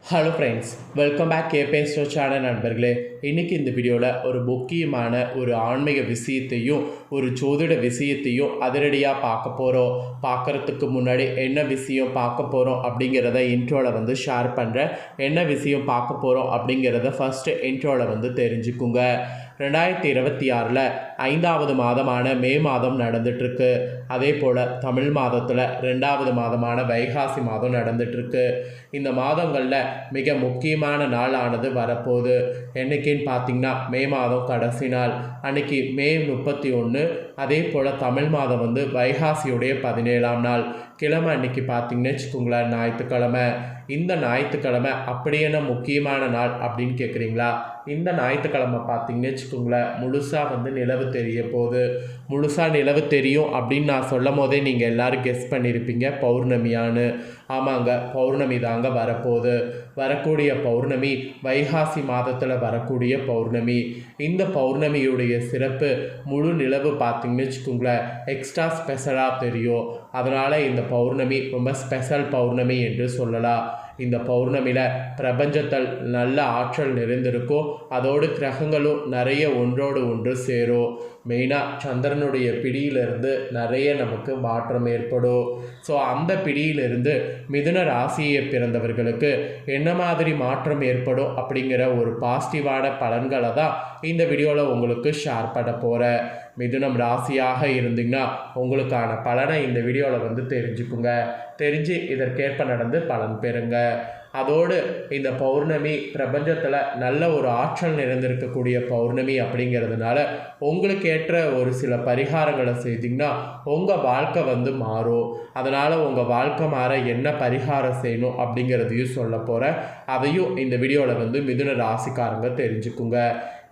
Hello friends, welcome back கேபேஸ்டோ channel நண்பர்களே. இன்றைக்கி இந்த வீடியோவில் ஒரு முக்கியமான ஒரு ஆன்மீக விஷயத்தையும் ஒரு ஜோதிட விஷயத்தையும் அதிரடியாக பார்க்க போகிறோம். பார்க்குறதுக்கு முன்னாடி என்ன விஷயம் பார்க்க போகிறோம் அப்படிங்கிறத இன்ட்ரோவில் ஷேர் பண்ணுறேன். என்ன விஷயம் பார்க்க போகிறோம் அப்படிங்கிறத ஃபஸ்ட்டு இன்ட்ரோவில் தெரிஞ்சுக்குங்க. 2026 5வது மாதமான மே மாதம் நடந்துகிட்ருக்கு. அதே போல் தமிழ் மாதத்தில் 2வது மாதமான வைகாசி மாதம் நடந்துகிட்ருக்கு. இந்த மாதங்களில் மிக முக்கியமான நாள் ஆனது வரப்போகுது. என்றைக்குன்னு பார்த்திங்கன்னா மே மாதம் கடைசி நாள் அன்றைக்கி மே 31. அதே போல் தமிழ் மாதம் வைகாசியுடைய 17ஆம் நாள் கிழமை அன்றைக்கி பார்த்திங்கன்னு வச்சுக்கோங்களேன், ஞாயிற்றுக்கிழமை. இந்த ஞாயிற்றுக்கிழமை அப்படி என்ன முக்கியமான நாள் அப்படின்னு கேட்குறீங்களா? இந்த ஞாயிற்றுக்கிழமை பார்த்திங்கன்னு வச்சுக்கோங்களேன், முழுசாக நிலவு தெரிய போகுது. முழுசாக நிலவு தெரியும் அப்படின்னு நான் சொல்லும் போதே நீங்கள் எல்லோரும் கெஸ் பண்ணியிருப்பீங்க பௌர்ணமியான்னு. ஆமாங்க, பௌர்ணமி தாங்க வரப்போகுது. வரக்கூடிய பௌர்ணமி வைகாசி மாதத்தில் வரக்கூடிய பௌர்ணமி. இந்த பௌர்ணமியுடைய சிறப்பு முழு நிலவு பார்த்திங்கன்னு வச்சுக்கோங்களேன் எக்ஸ்ட்ரா ஸ்பெஷலாக தெரியும். அதனால் இந்த பௌர்ணமி ரொம்ப ஸ்பெஷல் பௌர்ணமி என்று சொல்லலாம். இந்த பௌர்ணமியில் பிரபஞ்சத்தில் நல்ல ஆற்றல் நிறைந்திருக்கும். அதோடு கிரகங்களும் நிறைய ஒன்றோடு ஒன்று சேரும். மெயினாக சந்திரனுடைய பிடியிலிருந்து நிறைய நமக்கு மாற்றம் ஏற்படும். ஸோ அந்த பிடியிலிருந்து மிதுன ராசியை பிறந்தவர்களுக்கு என்ன மாதிரி மாற்றம் ஏற்படும் அப்படிங்கிற ஒரு பாசிட்டிவான பலன்களை தான் இந்த வீடியோவில் உங்களுக்கு ஷேர் பண்ண போகிறேன். மிதுனம் ராசியாக இருந்தீங்கன்னா உங்களுக்கான பலனை இந்த வீடியோவில் தெரிஞ்சுக்குங்க. தெரிஞ்சு இதற்கேற்ப நடந்து பலன் பெறுங்க. அதோடு இந்த பௌர்ணமி பிரபஞ்சத்தில் நல்ல ஒரு ஆற்றல் நிறைந்திருக்கக்கூடிய பௌர்ணமி அப்படிங்கிறதுனால உங்களுக்கு ஏற்ற ஒரு சில பரிகாரங்களை செய்திங்கன்னா உங்கள் வாழ்க்கை மாறும். அதனால் உங்கள் வாழ்க்கை மாற என்ன பரிகாரம் செய்யணும் அப்படிங்கிறதையும் சொல்ல போகிறேன். அதையும் இந்த வீடியோவில் மிதுன ராசிக்காரங்க தெரிஞ்சுக்குங்க.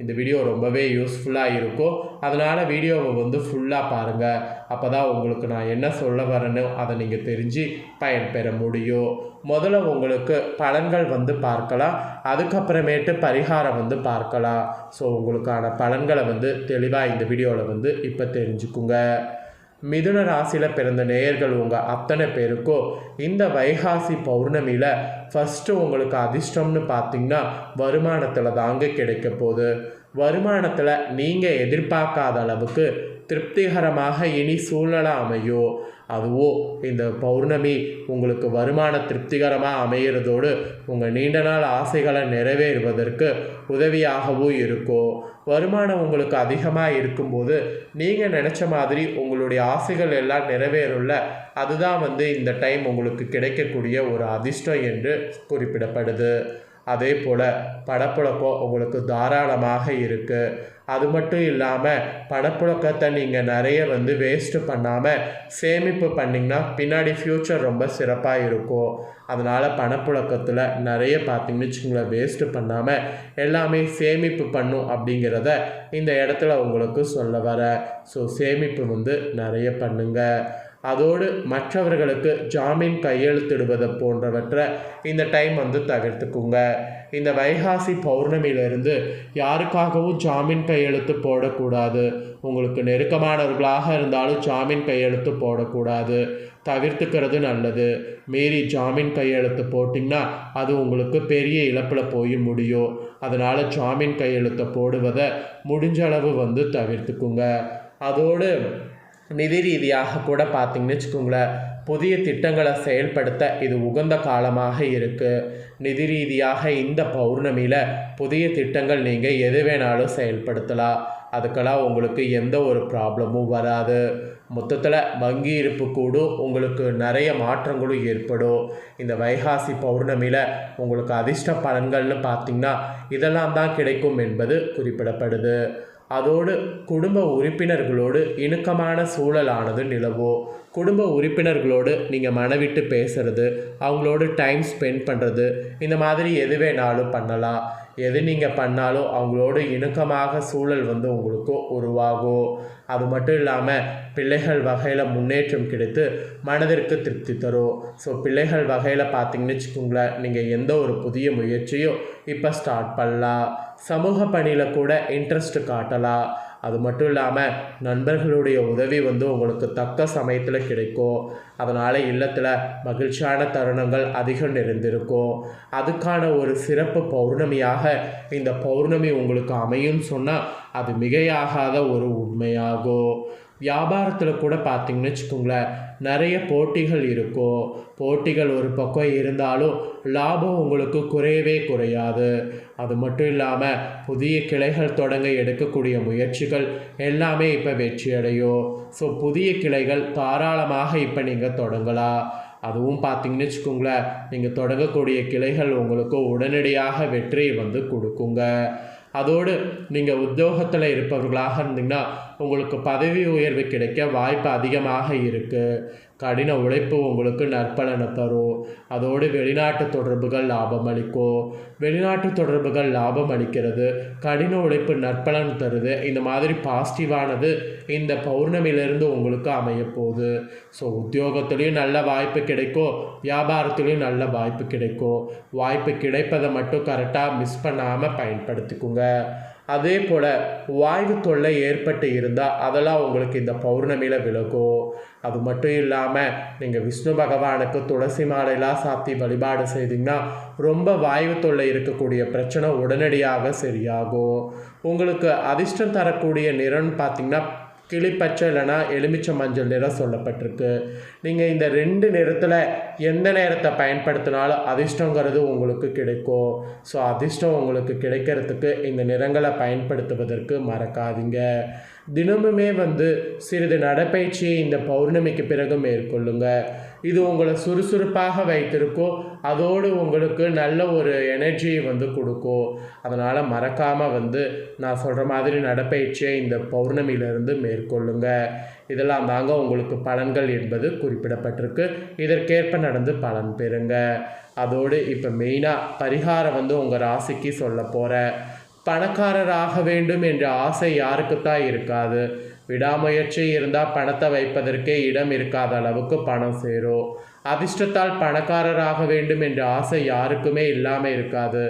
இந்த வீடியோ ரொம்பவே யூஸ்ஃபுல்லாக இருக்கும். அதனால் வீடியோவை ஃபுல்லாக பாருங்கள். அப்போ தான் உங்களுக்கு நான் என்ன சொல்ல வரேன்னு அதை நீங்கள் தெரிஞ்சு பயன்பெற முடியும். முதல்ல உங்களுக்கு பலன்கள் பார்க்கலாம். அதுக்கப்புறமேட்டு பரிகாரம் பார்க்கலாம். ஸோ உங்களுக்கான பலன்களை தெளிவாக இந்த வீடியோவில் இப்போ தெரிஞ்சுக்குங்க. மிதுன ராசியில் பிறந்த நேயர்கள் உங்கள் அத்தனை பேருக்கும் இந்த வைகாசி பௌர்ணமியில் ஃபஸ்ட்டு உங்களுக்கு அதிர்ஷ்டம்னு பார்த்திங்கன்னா வருமானத்தில் தாங்க கிடைக்க போகுது. வருமானத்தில் நீங்கள் எதிர்பார்க்காத அளவுக்கு திருப்திகரமாக இனி சூழ்நிலை அமையும். அதுவும் இந்த பௌர்ணமி உங்களுக்கு வருமான திருப்திகரமாக அமைகிறதோடு உங்கள் நீண்ட நாள் ஆசைகளை நிறைவேறுவதற்கு உதவியாகவும் இருக்கும். வருமானம் உங்களுக்கு அதிகமாக இருக்கும்போது நீங்கள் நினச்ச மாதிரி உங்களுடைய ஆசைகள் எல்லாம் நிறைவேறும்ல, அதுதான் இந்த டைம் உங்களுக்கு கிடைக்கக்கூடிய ஒரு அதிர்ஷ்டம் என்று குறிப்பிடப்படுது. அதே போல் பணப்புழக்கம் உங்களுக்கு தாராளமாக இருக்குது. அது மட்டும் இல்லாமல் பணப்புழக்கத்தை நீங்கள் நிறைய வேஸ்ட்டு பண்ணாமல் சேமிப்பு பண்ணிங்கன்னா பின்னாடி ஃப்யூச்சர் ரொம்ப சிறப்பாக இருக்கும். அதனால் பணப்புழக்கத்தில் நிறைய பார்த்திங்கன்னு வச்சுக்கோங்களேன் வேஸ்ட்டு பண்ணாமல் எல்லாமே சேமிப்பு பண்ணும் அப்படிங்கிறத இந்த இடத்துல உங்களுக்கு சொல்ல வரேன். ஸோ சேமிப்பு நிறைய பண்ணுங்கள். அதோடு மற்றவர்களுக்கு ஜாமீன் கையெழுத்திடுவதை போன்றவற்றை இந்த டைம் தவிர்த்துக்குங்க. இந்த வைகாசி பௌர்ணமியிலிருந்து யாருக்காகவும் ஜாமீன் கையெழுத்து போடக்கூடாது. உங்களுக்கு நெருக்கமானவர்களாக இருந்தாலும் ஜாமீன் கையெழுத்து போடக்கூடாது, தவிர்த்துக்கிறது நல்லது. மீறி ஜாமீன் கையெழுத்து போட்டிங்கன்னா அது உங்களுக்கு பெரிய இழப்பில் போய் முடியும். அதனால் ஜாமீன் கையெழுத்தை போடுவதை முடிஞ்ச அளவு தவிர்த்துக்குங்க. அதோடு நிதி ரீதியாக கூட பார்த்திங்கன்னு வச்சுக்கோங்களேன் புதிய திட்டங்களை செயல்படுத்த இது உகந்த காலமாக இருக்குது. நிதி ரீதியாக இந்த பௌர்ணமியில் புதிய திட்டங்கள் நீங்கள் எது வேணாலும் செயல்படுத்தலாம். அதுக்கெல்லாம் உங்களுக்கு எந்த ஒரு ப்ராப்ளமும் வராது. மொத்தத்தில் வங்கி இருப்பு கூடும், உங்களுக்கு நிறைய மாற்றங்களும் ஏற்படும். இந்த வைகாசி பௌர்ணமியில் உங்களுக்கு அதிர்ஷ்ட பலன்கள்னு பார்த்திங்கன்னா இதெல்லாம் தான் கிடைக்கும் என்பது குறிப்பிடப்படுது. அதோடு குடும்ப உறுப்பினர்களோடு இணக்கமான சூழலானது நிலவும். குடும்ப உறுப்பினர்களோடு நீங்கள் மனவிட்டு பேசுகிறது, அவங்களோடு டைம் ஸ்பெண்ட் பண்ணுறது, இந்த மாதிரி எது வேணாலும் பண்ணலாம். எது நீங்கள் பண்ணாலும் அவங்களோட இணக்கமாக சூழல் உங்களுக்கு உருவாகும். அது மட்டும் இல்லாமல் பிள்ளைகள் வகையில் முன்னேற்றம் கிடைத்து மனதிற்கு திருப்தி தரும். ஸோ பிள்ளைகள் வகையில் பார்த்திங்கன்னு வச்சுக்கோங்களேன் நீங்கள் எந்த ஒரு புதிய முயற்சியும் இப்போ ஸ்டார்ட் பண்ணலாம். சமூக பணியில் கூட இன்ட்ரெஸ்ட் காட்டலாம். அது மட்டும் இல்லாமல் நண்பர்களுடைய உதவி வந்து உங்களுக்கு தக்க சமயத்தில் கிடைக்கும். அதனால் இல்லத்தில் மகிழ்ச்சியான தருணங்கள் அதிகம் நிறைந்திருக்கும். அதுக்கான ஒரு சிறப்பு பௌர்ணமியாக இந்த பௌர்ணமி உங்களுக்கு அமையும்னு சொன்னால் அது மிகையாகாத ஒரு உண்மையாகும். வியாபாரத்தில் கூட பார்த்திங்கன்னு வச்சுக்கோங்களேன், நிறைய போட்டிகள் இருக்கும். போட்டிகள் ஒரு பக்கம் இருந்தாலும் லாபம் உங்களுக்கு குறையவே குறையாது. அது மட்டும் இல்லாமல் புதிய கிளைகள் தொடங்க எடுக்கக்கூடிய முயற்சிகள் எல்லாமே இப்போ வெற்றி அடையும். ஸோ புதிய கிளைகள் தாராளமாக இப்போ நீங்கள் தொடங்கலாம். அதுவும் பார்த்திங்கன்னு வச்சுக்கோங்களேன், நீங்கள் தொடங்கக்கூடிய கிளைகள் உங்களுக்கு உடனடியாக வெற்றியை வந்து கொடுக்குங்க. அதோடு நீங்கள் உத்தியோகத்தில் இருப்பவர்களாக இருந்தீங்கன்னா உங்களுக்கு பதவி உயர்வு கிடைக்க வாய்ப்பு அதிகமாக இருக்குது. கடின உழைப்பு உங்களுக்கு நற்பலனை தரும். அதோடு வெளிநாட்டு தொடர்புகள் லாபம் அளிக்கும். வெளிநாட்டு தொடர்புகள் லாபம் அளிக்கிறது, கடின உழைப்பு நற்பலன் தருது. இந்த மாதிரி பாசிட்டிவானது இந்த பௌர்ணமியிலிருந்து உங்களுக்கு அமையப்போகுது. ஸோ உத்தியோகத்துலேயும் நல்ல வாய்ப்பு கிடைக்கும், வியாபாரத்துலேயும் நல்ல வாய்ப்பு கிடைக்கும். வாய்ப்பு கிடைப்பதை மட்டும் கரெக்டாக மிஸ் பண்ணாமல் பயன்படுத்திக்குங்க. அதே போல் வாய்வு தொல்லை ஏற்பட்டு இருந்தால் அதெல்லாம் உங்களுக்கு இந்த பௌர்ணமியில் விலகும். அது மட்டும் இல்லாமல் நீங்கள் விஷ்ணு பகவானுக்கு துளசி மாலையெல்லாம் சாத்தி வழிபாடு செய்தீங்கன்னா ரொம்ப வாய்வு தொல்லை இருக்கக்கூடிய பிரச்சனை உடனடியாக சரியாகும். உங்களுக்கு அதிர்ஷ்டம் தரக்கூடிய நிறம்னு பார்த்திங்கன்னா கிளிப்பச்சை இல்லைனா எலுமிச்சை மஞ்சள் நிறம் சொல்லப்பட்டிருக்கு. நீங்கள் இந்த 2 நிறத்தில் எந்த நேரத்தை பயன்படுத்தினாலும் அதிர்ஷ்டங்கிறது உங்களுக்கு கிடைக்கும். ஸோ அதிர்ஷ்டம் உங்களுக்கு கிடைக்கிறதுக்கு இந்த நிறங்களை பயன்படுத்துவதற்கு மறக்காதீங்க. தினமுமே வந்து சிறிது நடைப்பயிற்சியை இந்த பௌர்ணமிக்கு பிறகு மேற்கொள்ளுங்க. இது உங்களை சுறுசுறுப்பாக வைத்திருக்கும். அதோடு உங்களுக்கு நல்ல ஒரு எனர்ஜியை வந்து கொடுக்கும். அதனால் மறக்காமல் வந்து நான் சொல்கிற மாதிரி நடைப்பயிற்சியை இந்த பௌர்ணமியிலிருந்து மேற்கொள்ளுங்க. இதெல்லாம் தாங்க உங்களுக்கு பலன்கள் என்பது குறிப்பிடப்பட்டிருக்கு. இதற்கேற்ப நடந்து பலன் பெறுங்க. அதோடு இப்போ மெயினாக பரிகாரம் வந்து உங்கள் ராசிக்கு சொல்ல போகிறேன். பணக்காரராக வேண்டும் என்ற ஆசை யாருக்குத்தான் இருக்காது. விடாமுயற்சி இருந்தால் பணத்தை வைப்பதற்கே இடம் இருக்காத அளவுக்கு பணம் சேரும். அதிர்ஷ்டத்தால் பணக்காரராக வேண்டும் என்ற ஆசை யாருக்குமே இல்லாமல் இருக்காது.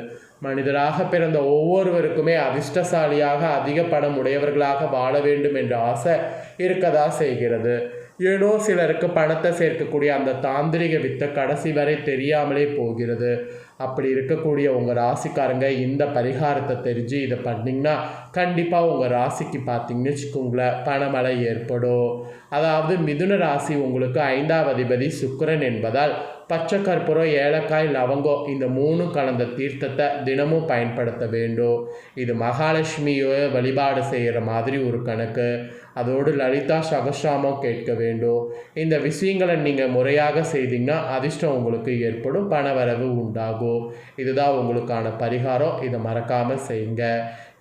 மனிதராக பிறந்த ஒவ்வொருவருக்குமே அதிர்ஷ்டசாலியாக அதிக பணம் உடையவர்களாக வாழ வேண்டும் என்ற ஆசை இருக்கதா செய்கிறது. ஏனோ சிலருக்கு பணத்தை சேர்க்கக்கூடிய அந்த தாந்திரிக வித்தை கடைசி வரை தெரியாமலே போகிறது. அப்படி இருக்கக்கூடிய உங்கள் ராசிக்காரங்க இந்த பரிகாரத்தை தெரிஞ்சு இதை பண்ணிங்கன்னா கண்டிப்பாக உங்கள் ராசிக்கு பார்த்தீங்கன்னு வச்சுக்கோங்களேன் பணமழை ஏற்படும். அதாவது மிதுன ராசி உங்களுக்கு 5ஆம் அதிபதி சுக்கிரன் என்பதால் பச்சை கற்பூரம், ஏலக்காய், லவங்கம் இந்த 3 கலந்த தீர்த்தத்தை தினமும் பயன்படுத்த வேண்டும். இது மகாலட்சுமியை வழிபாடு செய்கிற மாதிரி ஒரு கணக்கு. அதோடு லலிதா சகஸ்ராமம் கேட்க வேண்டும். இந்த விஷயங்களை நீங்கள் முறையாக செய்தீங்கன்னா அதிர்ஷ்டம் உங்களுக்கு ஏற்படும், பணவரவு உண்டாகும். இதுதான் உங்களுக்கான பரிகாரம். இதை மறக்காமல் செய்யுங்க.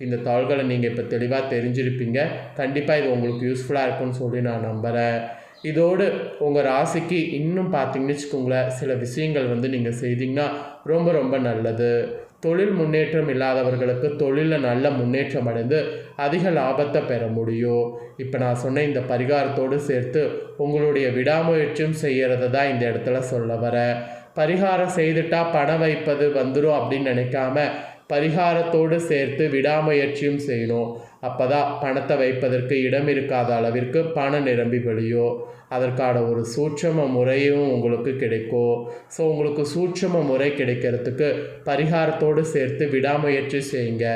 இந்த தாள்களை நீங்கள் இப்போ தெளிவாக தெரிஞ்சிருப்பீங்க. கண்டிப்பாக இது உங்களுக்கு யூஸ்ஃபுல்லாக இருக்கும்னு சொல்லி நான் நம்புகிறேன். இதோடு உங்கள் ராசிக்கு இன்னும் பார்த்தீங்கன்னு வச்சுக்கோங்களேன் சில விஷயங்கள் வந்து நீங்கள் செய்தீங்கன்னா ரொம்ப ரொம்ப நல்லது. தொழில் முன்னேற்றம் இல்லாதவர்களுக்கு தொழிலில் நல்ல முன்னேற்றம் அடைந்து அதிக லாபத்தை பெற முடியும். இப்போ நான் சொன்ன இந்த பரிகாரத்தோடு சேர்த்து உங்களுடைய விடாமுயற்சியும் செய்கிறது தான் இந்த இடத்துல சொல்ல வரேன். பரிகாரம் செய்துட்டா பணம் வைப்பது வந்துடும் அப்படின்னு நினைக்காம பரிகாரத்தோடு சேர்த்து விடாமுயற்சியும் செய்யணும். அப்போ தான் பணத்தை வைப்பதற்கு இடம் இருக்காத அளவிற்கு பணம் நிரம்பி வழியும். அதற்கான ஒரு சூட்சம முறையும் உங்களுக்கு கிடைக்கும். ஸோ உங்களுக்கு சூட்சம முறை கிடைக்கிறதுக்கு பரிகாரத்தோடு சேர்த்து விடாமுயற்சி செய்யுங்க.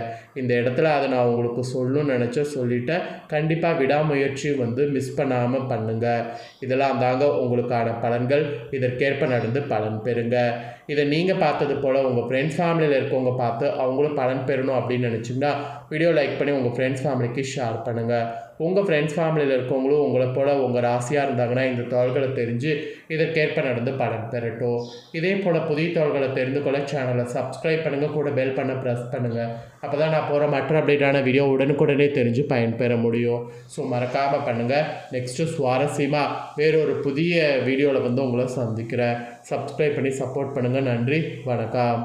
இந்த இடத்துல அதை நான் உங்களுக்கு சொல்லணும்னு நினச்சேன், சொல்லிட்டேன். கண்டிப்பாக விடாமுயற்சி வந்து மிஸ் பண்ணாமல் பண்ணுங்கள். இதெல்லாம் தாங்க உங்களுக்கான பலன்கள். இதற்கேற்ப நடந்து பலன் பெறுங்க. இதை நீங்கள் பார்த்தது போல் உங்கள் ஃப்ரெண்ட்ஸ் ஃபேமிலியில் இருக்கவங்க பார்த்து அவங்களும் பலன் பெறணும் அப்படின்னு நினச்சிங்கன்னா வீடியோ லைக் பண்ணி உங்கள் ஃப்ரெண்ட்ஸ் ஃபேமிலிக்கு ஷேர் பண்ணுங்கள். உங்கள் ஃப்ரெண்ட்ஸ் ஃபேமிலியில் இருக்கவங்களும் உங்களை போல் உங்கள் ராசியாக இருந்தாங்கன்னா இந்த தாள்களை தெரிஞ்சு இதற்கேற்ப நடந்து பலன் பெறட்டும். இதே போல் புதிய தாள்களை தெரிந்து கொள்ள சேனலை சப்ஸ்கிரைப் பண்ணுங்கள், கூட பெல் பண்ண ப்ரெஸ் பண்ணுங்கள். அப்போ தான் நான் போகிற மற்ற அப்டேட்டான வீடியோ உடனுக்குடனே தெரிஞ்சு பயன்பெற முடியும். ஸோ மறக்காமல் பண்ணுங்கள். நெக்ஸ்ட்டு சுவாரஸ்யமாக வேறொரு புதிய வீடியோவில் வந்து உங்களை சந்திக்கிறேன். சப்ஸ்கிரைப் பண்ணி சப்போர்ட் பண்ணுங்கள். நன்றி, வணக்கம்.